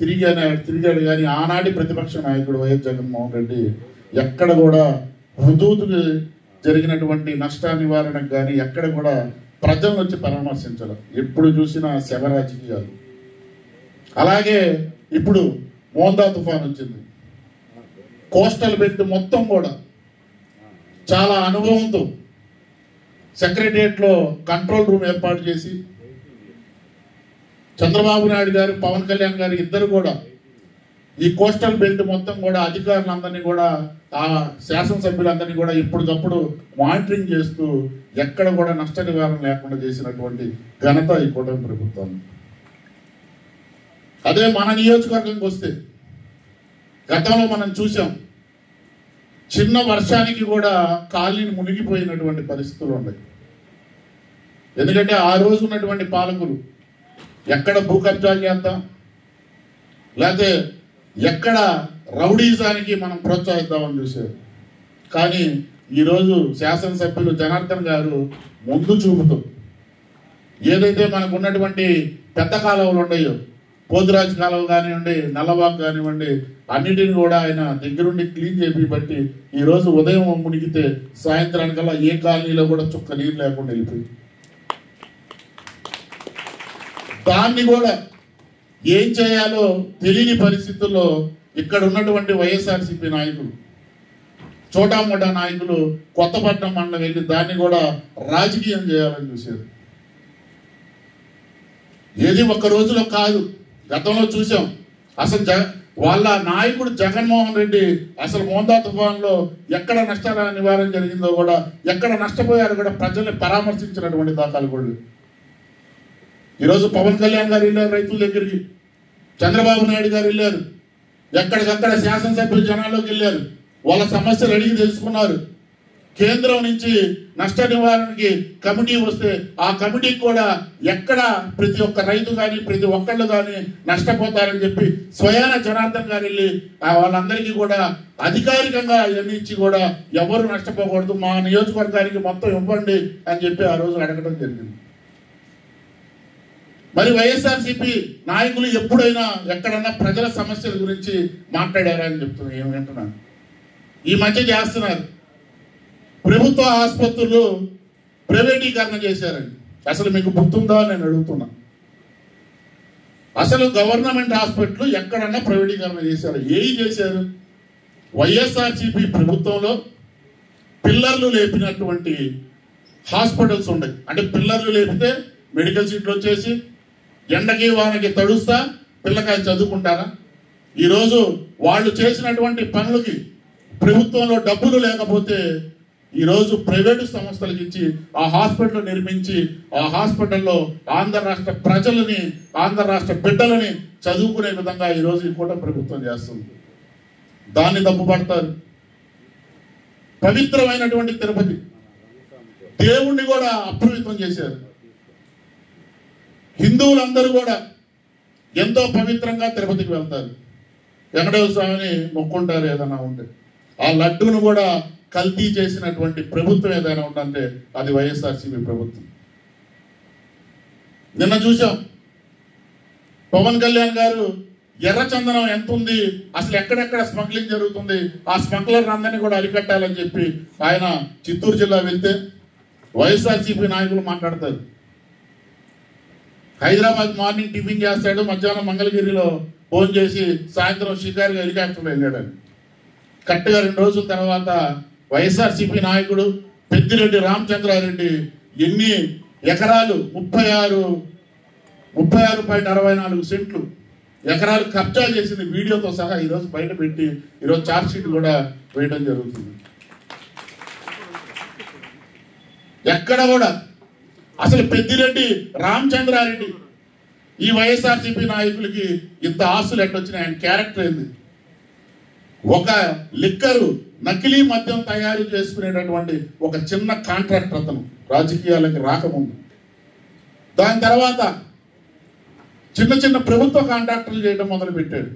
తిరిగాడు కానీ ఆనాటి ప్రతిపక్ష నాయకుడు వైఎస్ జగన్మోహన్ రెడ్డి ఎక్కడ కూడా హుదూదుకు జరిగినటువంటి నష్ట నివారణకు కానీ ఎక్కడ కూడా ప్రజలను వచ్చి పరామర్శించాలి. ఎప్పుడు చూసినా శవ రాజకీయాలు. అలాగే ఇప్పుడు మోందా తుఫాన్ వచ్చింది. కోస్టల్ బెల్ట్ మొత్తం కూడా చాలా అనుభవంతో సెక్రటరియట్లో కంట్రోల్ రూమ్ ఏర్పాటు చేసి చంద్రబాబు నాయుడు గారు, పవన్ కళ్యాణ్ గారు ఇద్దరు కూడా ఈ కోస్టల్ బెల్ట్ మొత్తం కూడా అధికారులందరినీ కూడా, ఆ శాసనసభ్యులందరినీ కూడా ఎప్పటికప్పుడు మానిటరింగ్ చేస్తూ ఎక్కడ కూడా నష్ట నివారణ లేకుండా చేసినటువంటి ఘనత ఈ కూటమి ప్రభుత్వాన్ని. అదే మన నియోజకవర్గంకి వస్తే గతంలో మనం చూసాం, చిన్న వర్షానికి కూడా కాలనీని మునిగిపోయినటువంటి పరిస్థితులు ఉన్నాయి. ఎందుకంటే ఆ రోజు ఉన్నటువంటి పాలకులు ఎక్కడ భూ కబ్జాలు చేద్దాం, లేకపోతే ఎక్కడ రౌడీజానికి మనం ప్రోత్సహిద్దామని చూశారు. కానీ ఈరోజు శాసనసభ్యులు జనార్దన్ గారు ముందు చూపుతూ ఏదైతే మనకు ఉన్నటువంటి పెద్ద కాలువలు ఉన్నాయో, పోతురాజు కాలువ కానివ్వండి, నల్లవాగు కానివ్వండి, అన్నిటిని కూడా ఆయన దగ్గరుండి క్లీన్ చేసి బట్టి ఈరోజు ఉదయం మునిగితే సాయంత్రానికల్లా ఏ కాలనీలో కూడా చుక్క నీరు లేకుండా వెళ్ళిపోయింది. దాన్ని కూడా ఏం చేయాలో తెలియని పరిస్థితుల్లో ఇక్కడ ఉన్నటువంటి వైఎస్ఆర్సీపీ నాయకులు, చోటామోటా నాయకులు కొత్తపట్నం మండలం వెళ్ళి దాన్ని కూడా రాజకీయం చేయాలని చూశారు. ఏది ఒక్క రోజులో కాదు, గతంలో చూసాం. అసలు వాళ్ళ నాయకుడు జగన్మోహన్ రెడ్డి అసలు మోందా తుఫాన్లో ఎక్కడ నష్ట నివారణ జరిగిందో కూడా, ఎక్కడ నష్టపోయారో కూడా ప్రజల్ని పరామర్శించినటువంటి దాఖలు కూడా. ఈరోజు పవన్ కళ్యాణ్ గారు వెళ్ళారు రైతుల దగ్గరికి, చంద్రబాబు నాయుడు గారు వెళ్ళారు, ఎక్కడికక్కడ శాసనసభ్యులు జనాల్లోకి వెళ్ళారు, వాళ్ళ సమస్యలు అడిగి తెలుసుకున్నారు. కేంద్రం నుంచి నష్ట నివారణకి కమిటీ వస్తే ఆ కమిటీకి కూడా ఎక్కడ ప్రతి ఒక్క రైతు కానీ ప్రతి ఒక్కళ్ళు కానీ నష్టపోతారని చెప్పి స్వయాన జనార్దన్ గారు వెళ్ళి వాళ్ళందరికీ కూడా అధికారికంగా ఇవన్నీ ఇచ్చి కూడా ఎవరు నష్టపోకూడదు, మా నియోజకవర్గానికి మొత్తం ఇవ్వండి అని చెప్పి ఆ రోజు అడగడం జరిగింది. మరి వైఎస్ఆర్సీపీ నాయకులు ఎప్పుడైనా ఎక్కడన్నా ప్రజల సమస్యల గురించి మాట్లాడారా అని చెప్తున్నారు. ఏం వింటున్నాను, ఈ మధ్య చేస్తున్నారు. ప్రభుత్వ ఆసుపత్రులు ప్రైవేటీకరణ చేశారండి. అసలు మీకు గుర్తుందా నేను అడుగుతున్నా. అసలు గవర్నమెంట్ హాస్పిటల్ ఎక్కడన్నా ప్రైవేటీకరణ చేశారు? ఏవి చేశారు? వైఎస్ఆర్సీపీ ప్రభుత్వంలో పిల్లర్లు లేపినటువంటి హాస్పిటల్స్ ఉన్నాయి. అంటే పిల్లర్లు లేపితే మెడికల్ సీట్లు వచ్చేసి ఎండకి వానకి తడుస్తా పిల్లకాయలు చదువుకుంటారా? ఈరోజు వాళ్ళు చేసినటువంటి పనులకి ప్రభుత్వంలో డబ్బులు లేకపోతే ఈరోజు ప్రైవేటు సంస్థలకు ఇచ్చి ఆ హాస్పిటల్ నిర్మించి ఆ హాస్పిటల్లో ఆంధ్ర రాష్ట్ర ప్రజలని, ఆంధ్ర రాష్ట్ర బిడ్డలని చదువుకునే విధంగా ఈరోజు ఈ కూటమి ప్రభుత్వం చేస్తుంది. దాన్ని తప్పుపడతారు. పవిత్రమైనటువంటి తిరుపతి దేవుణ్ణి కూడా అప్రవిత్రం చేశారు. హిందువులందరూ కూడా ఎంతో పవిత్రంగా తిరుపతికి వెళ్తారు, వెంకటేశ్వర స్వామిని మొక్కుంటారు ఏదైనా ఉంటే. ఆ లడ్డూను కూడా కల్తీ చేసినటువంటి ప్రభుత్వం ఏదైనా ఉందంటే అది వైఎస్ఆర్సీపీ ప్రభుత్వం. నిన్న చూసాం పవన్ కళ్యాణ్ గారు ఎర్రచందనం ఎంత ఉంది, అసలు ఎక్కడెక్కడ స్మగ్లింగ్ జరుగుతుంది, ఆ స్మగ్లర్ అందరినీ కూడా అరికట్టాలని చెప్పి ఆయన చిత్తూరు జిల్లా వెళ్తే వైఎస్ఆర్సీపీ నాయకులు మాట్లాడతారు. హైదరాబాద్ మార్నింగ్ టిఫిన్ చేస్తాడు, మధ్యాహ్నం మంగళగిరిలో ఫోన్ చేసి సాయంత్రం షికారుగా హెలికాప్టర్లో వెళ్ళాడని. కరెక్ట్గా 2 రోజుల తర్వాత వైఎస్ఆర్సీపీ నాయకుడు పెద్దిరెడ్డి రామచంద్రారెడ్డి ఎన్ని ఎకరాలు 36.64 సెంట్లు ఎకరాలు కబ్జా చేసింది వీడియోతో సహా ఈరోజు బయట పెట్టి ఈరోజు ఛార్జ్ షీట్ కూడా వేయడం జరుగుతుంది. ఎక్కడ కూడా అసలు పెద్దిరెడ్డి రామచంద్రారెడ్డి ఈ వైఎస్ఆర్సీపీ నాయకులకి ఇంత ఆస్తులు ఎట్టొచ్చినాయి? ఆయన క్యారెక్టర్ ఏంది? ఒక లిక్కరు నకిలీ మద్యం తయారు చేసుకునేటటువంటి ఒక చిన్న కాంట్రాక్టర్ అతను రాజకీయాలకి రాకముందు. దాని తర్వాత చిన్న చిన్న ప్రభుత్వ కాంట్రాక్టర్లు చేయడం మొదలు పెట్టాడు.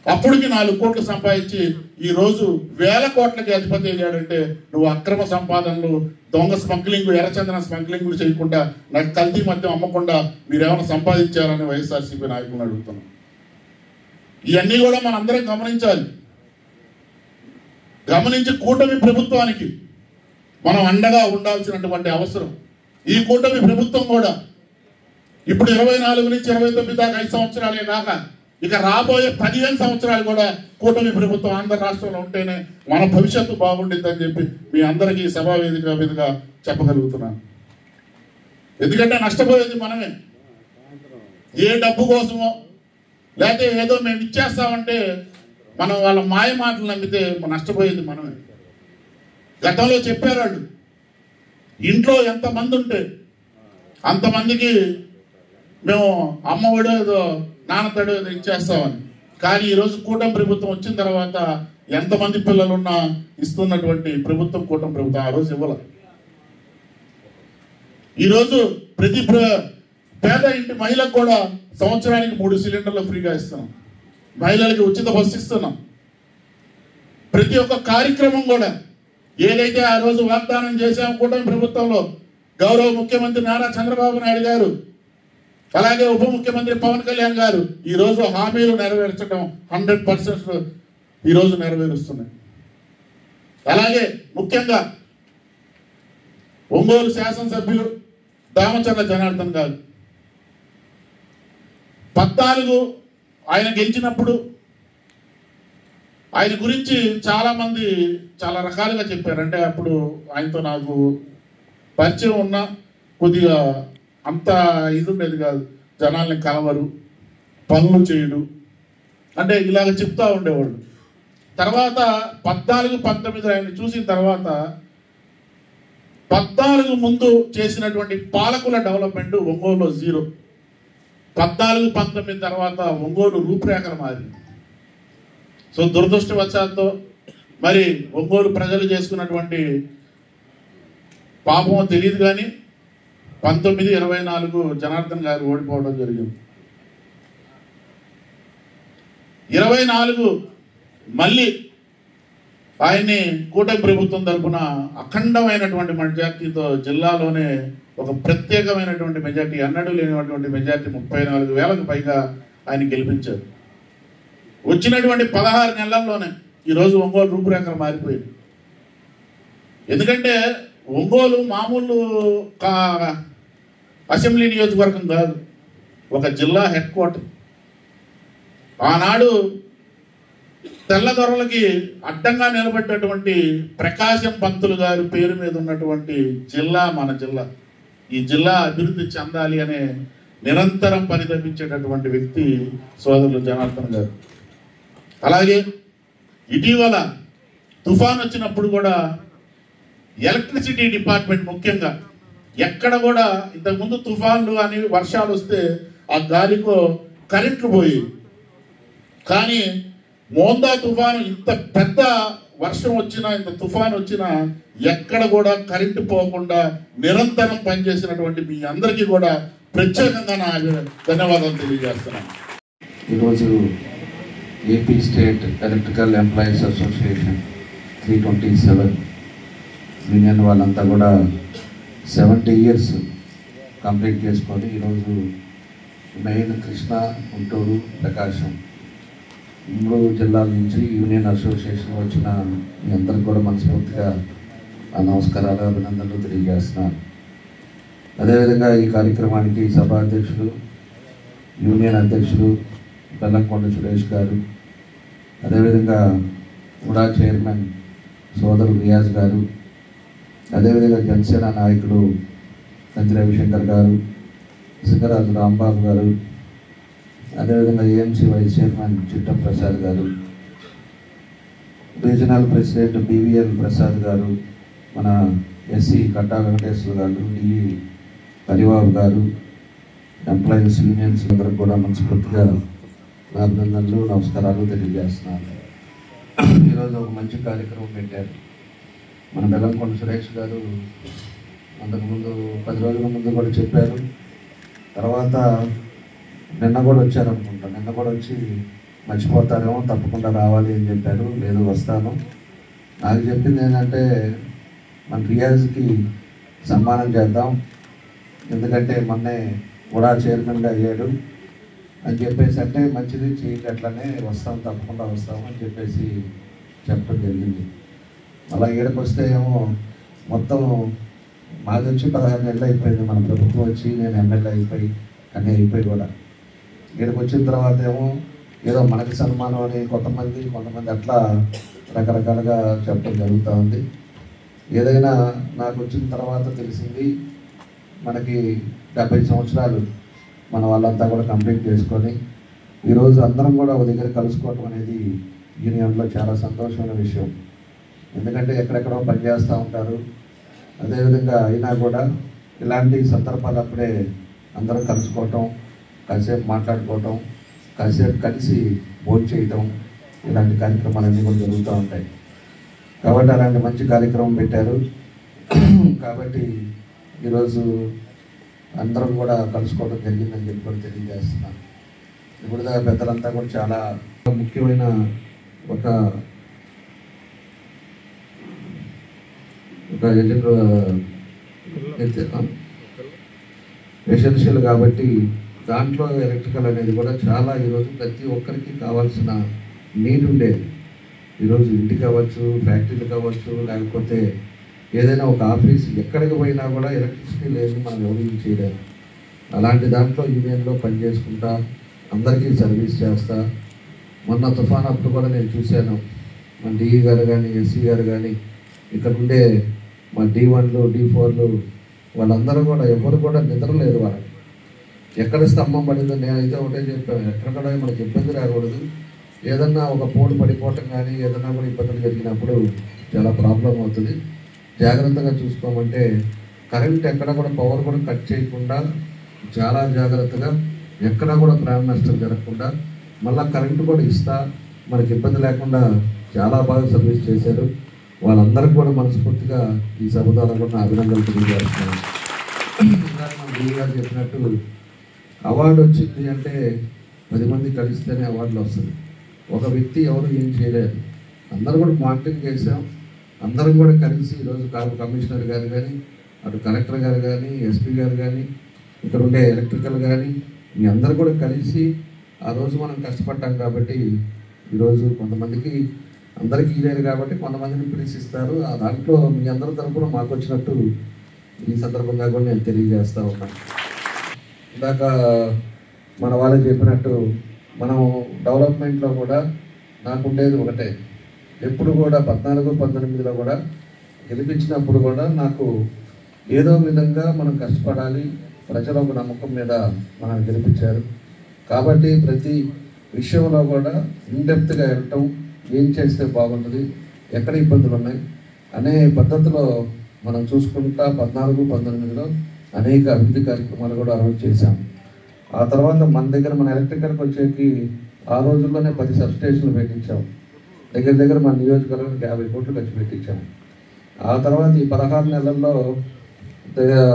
అప్పటికి 4 కోట్లు సంపాదించి ఈ రోజు 1000 కోట్లకి అధిపతి అయ్యాడంటే నువ్వు అక్రమ సంపాదనలు, దొంగ స్మగ్లింగ్, ఎర్రచందన స్మగ్లింగ్లు చేయకుండా, నాకు కల్తీ మద్యం అమ్మకుండా మీరేమైనా సంపాదించారని వైఎస్ఆర్సీపీ నాయకులను అడుగుతున్నాం. ఇవన్నీ కూడా మనందరం గమనించాలి. గమనించి కూటమి ప్రభుత్వానికి మనం అండగా ఉండాల్సినటువంటి అవసరం. ఈ కూటమి ప్రభుత్వం కూడా ఇప్పుడు 24 నుంచి 29 దాకా 5 సంవత్సరాలే కాక ఇక రాబోయే 15 సంవత్సరాలు కూడా కూటమి ప్రభుత్వం ఆంధ్ర రాష్ట్రంలో ఉంటేనే మన భవిష్యత్తు బాగుండిద్దని చెప్పి మీ అందరికీ సభా వేదిక మీదుగా చెప్పగలుగుతున్నాను. ఎందుకంటే నష్టపోయేది మనమే. ఏ డబ్బు కోసమో లేకపోతే ఏదో మేము ఇచ్చేస్తామంటే మనం వాళ్ళ మాయ మాటలు నమ్మితే నష్టపోయేది మనమే. గతంలో చెప్పారు వాళ్ళు, ఇంట్లో ఎంతమంది ఉంటే అంతమందికి మేము అమ్మఒడో ఏదో నాన్నతడో ఏదో ఇచ్చేస్తామని. కానీ ఈరోజు కూటమి ప్రభుత్వం వచ్చిన తర్వాత ఎంతమంది పిల్లలున్నా ఇస్తున్నటువంటి ప్రభుత్వం కూటమి ప్రభుత్వం. ఆ రోజు ఇవ్వాలి. ఈరోజు ప్రతి పేద ఇంటి మహిళకు కూడా సంవత్సరానికి 3 సిలిండర్లు ఫ్రీగా ఇస్తున్నాం. మహిళలకి ఉచిత బస్సు ఇస్తున్నాం. ప్రతి ఒక్క కార్యక్రమం కూడా ఏదైతే ఆ రోజు వాగ్దానం చేశామో కూటమి ప్రభుత్వంలో గౌరవ ముఖ్యమంత్రి నారా చంద్రబాబు నాయుడు గారు, అలాగే ఉప ముఖ్యమంత్రి పవన్ కళ్యాణ్ గారు ఈరోజు హామీలు నెరవేర్చడం 100% ఈరోజు నెరవేరుస్తున్నాయి. అలాగే ముఖ్యంగా ఒంగోలు శాసనసభ్యులు దామచర్ల జనార్దన్ గారు 14 ఆయన గెలిచినప్పుడు ఆయన గురించి చాలా మంది చాలా రకాలుగా చెప్పారు. అంటే అప్పుడు ఆయనతో నాకు పరిచయం ఉన్న కొద్దిగా అంత ఇది ఉండేది కాదు. జనాల్ని కలవరు, పనులు చేయడు అంటే ఇలాగ చెప్తా ఉండేవాళ్ళు. తర్వాత 14-19 ఆయన్ని చూసిన తర్వాత 14 ముందు చేసినటువంటి పాలకుల డెవలప్మెంట్ ఒంగోలులో జీరో. 14-19 తర్వాత ఒంగోలు రూపురేఖలు మారింది. సో దురదృష్టవశాత్తు మరి ఒంగోలు ప్రజలు చేసుకున్నటువంటి పాపం తెలియదు కానీ 1924 జనార్దన్ గారు ఓడిపోవడం జరిగింది. 24 మళ్ళీ ఆయన్ని కూటమి ప్రభుత్వం తరఫున అఖండమైనటువంటి మెజార్టీతో జిల్లాలోనే ఒక ప్రత్యేకమైనటువంటి మెజార్టీ, అన్నడూ లేనటువంటి మెజార్టీ 34,000కు పైగా ఆయన గెలిపించారు. వచ్చినటువంటి 16 నెలల్లోనే ఈరోజు ఒంగోలు రూపురేఖలు మారిపోయింది. ఎందుకంటే ఒంగోలు మామూలు అసెంబ్లీ నియోజకవర్గం కాదు, ఒక జిల్లా హెడ్ క్వార్టర్. ఆనాడు తెల్లదొరలకి అడ్డంగా నిలబడ్డటువంటి ప్రకాశం పంతులు గారి పేరు మీద ఉన్నటువంటి జిల్లా మన జిల్లా. ఈ జిల్లా అభివృద్ధి చెందాలి అనే నిరంతరం పరితపించేటటువంటి వ్యక్తి సోదరులు జనార్దన్ గారు. అలాగే ఇటీవల తుఫాన్ వచ్చినప్పుడు కూడా ఎలక్ట్రిసిటీ డిపార్ట్మెంట్ ముఖ్యంగా ఎక్కడ కూడా ఇంతకుముందు తుఫాన్లు అని వర్షాలు వస్తే ఆ గాలికో కరెంట్లు పోయి, కానీ మోందా తుఫాను ఇంత పెద్ద వర్షం వచ్చినా ఇంత తుఫాన్ వచ్చినా ఎక్కడ కూడా కరెంటు పోకుండా నిరంతరం పనిచేసినటువంటి మీ అందరికీ కూడా ప్రత్యేకంగా నా ధన్యవాదాలు తెలియజేస్తున్నాను. ఈరోజు AP state electrical employees association 327 union వాళ్ళంతా కూడా 70 ఇయర్స్ కంప్లీట్ చేసుకొని ఈరోజు మెయిన్ కృష్ణా, గుంటూరు, ప్రకాశం 3 జిల్లాల నుంచి యూనియన్ అసోసియేషన్ వచ్చిన మీ అందరికి కూడా మనస్ఫూర్తిగా నమస్కారాలు, అభినందనలు తెలియజేస్తున్నాను. అదేవిధంగా ఈ కార్యక్రమానికి సభా అధ్యక్షులు, యూనియన్ అధ్యక్షులు బెల్లంకొండ సురేష్ గారు, అదేవిధంగా ఉడా చైర్మన్ సోదరు రియాజ్ గారు, అదేవిధంగా జనసేన నాయకులు కంది రవిశంకర్ గారు, సింగరాజు రాంబాబు గారు, అదేవిధంగా AMC vice chairman Chittam Prasad గారు, రీజనల్ ప్రెసిడెంట్ బివిఎల్ ప్రసాద్ గారు, మన ఎస్సీ కట్టా వెంకటేశ్వర గారు, డిఈ హరిబాబు గారు, ఎంప్లాయీస్ యూనియన్స్ అందరికి కూడా మనస్ఫూర్తిగా నా అభినందనలు, నమస్కారాలు తెలియజేస్తున్నాను. ఈరోజు ఒక మంచి కార్యక్రమం పెట్టారు. మన బెల్లంకొండ సురేష్ గారు అంతకుముందు 10 రోజుల ముందు కూడా చెప్పారు. తర్వాత నిన్న కూడా వచ్చారనుకుంటా, నిన్న కూడా వచ్చి మర్చిపోతారేమో, తప్పకుండా రావాలి అని చెప్పారు. లేదు, వస్తాను. నాకు చెప్పింది ఏంటంటే మన రియాజ్కి సన్మానం చేద్దాం, ఎందుకంటే మొన్నే కూడా చైర్మన్గా అయ్యాడు అని చెప్పేసి, అంటే మంచిది చేయండి, అట్లనే వస్తాం, తప్పకుండా వస్తాం అని చెప్పేసి చెప్పడం జరిగింది. అలా ఈడకు వస్తే ఏమో మొత్తం మాది వచ్చి 16 నెలలు అయిపోయింది, మన ప్రభుత్వం వచ్చి నేను ఎమ్మెల్యే అయిపోయి అన్నీ అయిపోయి కూడా ఈడకు వచ్చిన తర్వాత ఏమో ఏదో మనకి సన్మానం అని కొంతమంది అట్లా రకరకాలుగా చెప్పడం జరుగుతూ ఉంది. ఏదైనా నాకు వచ్చిన తర్వాత తెలిసింది, మనకి 70 సంవత్సరాలు మన వాళ్ళంతా కూడా కంప్లీట్ చేసుకొని ఈరోజు అందరం కూడా ఒక దగ్గర కలుసుకోవటం అనేది యూనియన్లో చాలా సంతోషమైన విషయం. ఎందుకంటే ఎక్కడెక్కడో పనిచేస్తూ ఉంటారు. అదేవిధంగా అయినా కూడా ఇలాంటి సందర్భాలు అప్పుడే అందరం కలుసుకోవటం, కాసేపు మాట్లాడుకోవటం, కాసేపు కలిసి భోజనం చేయటం, ఇలాంటి కార్యక్రమాలన్నీ కూడా జరుగుతూ ఉంటాయి. కాబట్టి అలాంటి మంచి కార్యక్రమం పెట్టారు. కాబట్టి ఈరోజు అందరం కూడా కలుసుకోవడం జరిగిందని చెప్పి కూడా తెలియజేస్తున్నాను. ఇప్పుడు దాకా పెద్దలంతా కూడా చాలా ముఖ్యమైన ఒక ఎసెన్షియల్ కాబట్టి దాంట్లో ఎలక్ట్రికల్ అనేది కూడా చాలా ఈరోజు ప్రతి ఒక్కరికి కావాల్సిన నీడ్ ఉండేది. ఈరోజు ఇంటికి కావచ్చు, ఫ్యాక్టరీలు కావచ్చు, లేకపోతే ఏదైనా ఒక ఆఫీస్ ఎక్కడికి పోయినా కూడా ఎలక్ట్రిసిటీ లేదు, మనం ఎవరు చేయలేము. అలాంటి దాంట్లో యూనియన్లో పనిచేసుకుంటా అందరికీ సర్వీస్ చేస్తా. మొన్న తుఫాన్ అప్పుడు కూడా నేను చూశాను, మన డిఈ గారు కానీ, ఎస్సీ గారు కానీ, ఇక్కడ ఉండే మా D1లు D4లు వాళ్ళందరూ కూడా ఎవరు కూడా నిద్రలేదు వాళ్ళకి. ఎక్కడ స్తంభం పడిందో నేనైతే ఒకటే చెప్పాను, ఎక్కడ మనకి ఇబ్బంది రాకూడదు. ఏదన్నా ఒక పోటు పడిపోవటం కానీ ఏదన్నా కూడా ఇబ్బందులు జరిగినప్పుడు చాలా ప్రాబ్లం అవుతుంది. జాగ్రత్తగా చూసుకోమంటే కరెంట్ ఎక్కడ కూడా పవర్ కూడా కట్ చేయకుండా చాలా జాగ్రత్తగా ఎక్కడ కూడా ప్రాణ నష్టం జరగకుండా మళ్ళీ కరెంటు కూడా ఇస్తా మనకి ఇబ్బంది లేకుండా చాలా బాగా సర్వీస్ చేశారు. వాళ్ళందరికీ కూడా మనస్ఫూర్తిగా ఈ సభ ద్వారా కూడా నా అభినందనలు తెలియజేస్తున్నాను. గారు చెప్పినట్టు అవార్డు వచ్చింది అంటే 10 మంది కలిస్తేనే అవార్డులు వస్తుంది. ఒక వ్యక్తి ఎవరు ఏం చేయలేరు. అందరూ కూడా మానిటరింగ్ చేసాం. అందరం కూడా కలిసి ఈరోజు కమిషనర్ గారు కానీ, అటు కలెక్టర్ గారు కానీ, ఎస్పీ గారు కానీ, ఇక్కడ ఉండే ఎలక్ట్రికల్ కానీ, మీ అందరూ కూడా కలిసి ఆ రోజు మనం కష్టపడ్డాం కాబట్టి ఈరోజు కొంతమందికి అందరికీ ఇవ్వలేరు కాబట్టి కొంతమందిని పిలిచిస్తారు. ఆ దాంట్లో మీ అందరి తరపున మాకు వచ్చినట్టు ఈ సందర్భంగా కూడా నేను తెలియజేస్తూ ఉన్నాను. ఇందాక మన వాళ్ళు చెప్పినట్టు మనం డెవలప్మెంట్లో కూడా నాకు ఉండేది ఒకటే, ఎప్పుడు కూడా 14-19లో కూడా గెలిపించినప్పుడు కూడా నాకు ఏదో విధంగా మనం కష్టపడాలి, ప్రజల ఒక నమ్మకం మీద మనం గెలిపించారు కాబట్టి ప్రతి విషయంలో కూడా ఇన్డెప్త్గా వెళ్ళటం, ఏం చేస్తే బాగుంటుంది, ఎక్కడ ఇబ్బందులు ఉన్నాయి అనే పద్ధతిలో మనం చూసుకుంటా 14-19లో అనేక అభివృద్ధి కార్యక్రమాలు కూడా అమలు చేశాం. ఆ తర్వాత మన ఎలక్ట్రికల్కి వచ్చేకి ఆ రోజుల్లోనే 10 సబ్స్టేషన్లు పెట్టించాం. దగ్గర మన నియోజకవర్గానికి 50 కోట్లు ఖర్చు పెట్టించాం. ఆ తర్వాత ఈ 16 నెలల్లో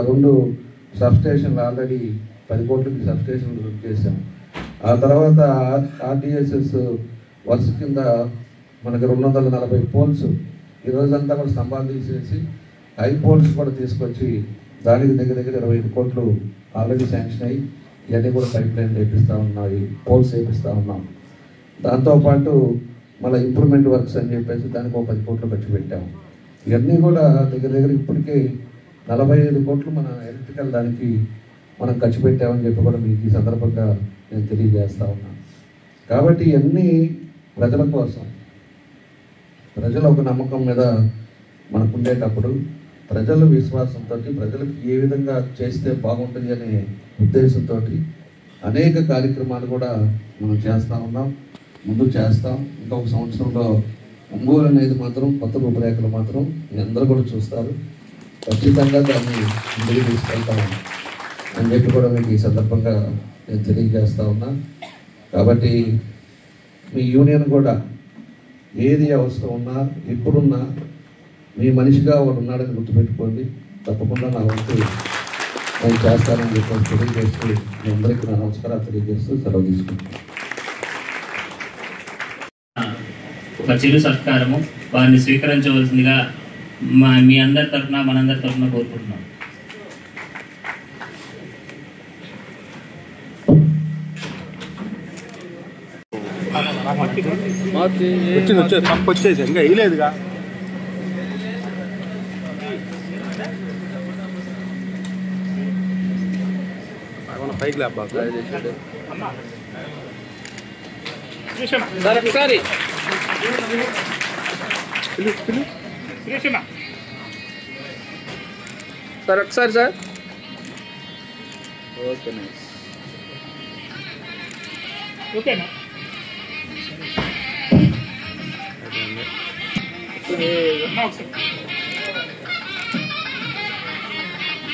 2 సబ్స్టేషన్లు ఆల్రెడీ 10 కోట్లకి సబ్స్టేషన్లు చేశాం. ఆ తర్వాత ఆర్డిఎస్ఎస్ వర్క్స్ కింద మనకి 240 పోల్స్ ఈరోజంతా కూడా స్తంభాలు తీసేసి హై పోల్స్ కూడా తీసుకొచ్చి దానికి దగ్గర 25 కోట్లు ఆల్రెడీ శాంక్షన్ అయ్యి ఇవన్నీ కూడా పైప్ లైన్ వేపిస్తూ ఉన్నాయి, పోల్స్ వేపిస్తూ ఉన్నాం. దాంతోపాటు మళ్ళీ ఇంప్రూవ్మెంట్ వర్క్స్ అని చెప్పేసి దానికి 10 కోట్లు ఖర్చు పెట్టాము. ఇవన్నీ కూడా దగ్గర ఇప్పటికే 45 కోట్లు మన ఎలక్ట్రికల్ దానికి మనం ఖర్చు పెట్టామని చెప్పి కూడా మీకు ఈ సందర్భంగా నేను తెలియజేస్తూ ఉన్నాను. కాబట్టి ఇవన్నీ ప్రజల కోసం, ప్రజల ఒక నమ్మకం మీద మనకు ఉండేటప్పుడు ప్రజల విశ్వాసంతో ప్రజలకు ఏ విధంగా చేస్తే బాగుంటుంది అనే ఉద్దేశంతో అనేక కార్యక్రమాలు కూడా మనం చేస్తూ ఉన్నాం, ముందు చేస్తాం. ఇంకొక సంవత్సరంలో ఒంగోలు అనేది మాత్రం కొత్త రూపురేఖలు మాత్రం మీ అందరూ కూడా చూస్తారు. ఖచ్చితంగా దాన్ని ముందుకు తీసుకెళ్తాము అని చెప్పి కూడా మీకు ఈ సందర్భంగా నేను తెలియజేస్తూ ఉన్నా. కాబట్టి మీ యూనియన్ కూడా ఏది అవసరం ఉన్నా ఎప్పుడున్నా మీ మనిషిగా వాడు ఉన్నాడని గుర్తుపెట్టుకోండి. తప్పకుండా నా వంతు నేను చేస్తానని చెప్పి తెలియజేస్తూ మీ అందరికీ నా నమస్కారాలు తెలియజేస్తూ సెలవు తీసుకుంటాను. ఒక చిరు సత్కారము వారిని స్వీకరించవలసిందిగా మీ అందరి తరఫున మనందరి తరఫున కోరుకుంటున్నాం. వచ్చేసి ఇంకా వేయలేదుగా. పైకి లేపా ఒకసారి సార్ ఒకసారి సార్. ఓకేనా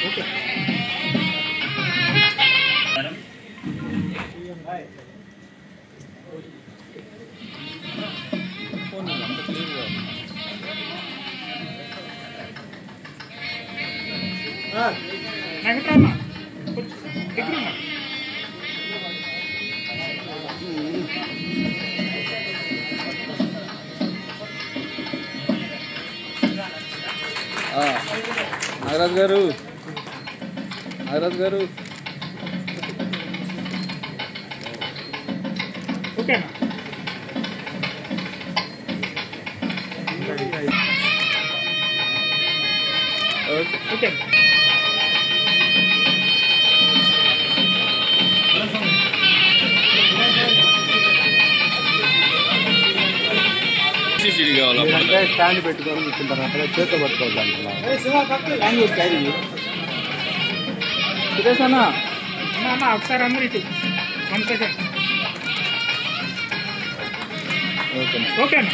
ఓకే. నాగరాజ్ గారు ఓకేనా ఓకే. స్టాండ్ పెట్టుకొని కూర్చుంటారు, చేత పట్టుకోవాలి. ఒకసారి అందరూ ఇటు 1 సెకండ్. ఓకే అన్న.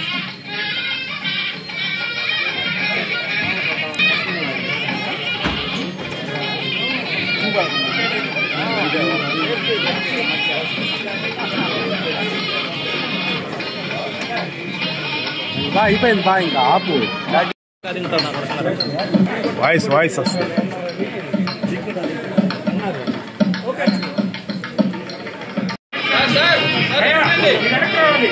అయిపోయింది బా, ఇంకా ఆపు. వాయిస్ వస్తుంది. వెనక్కి రండి.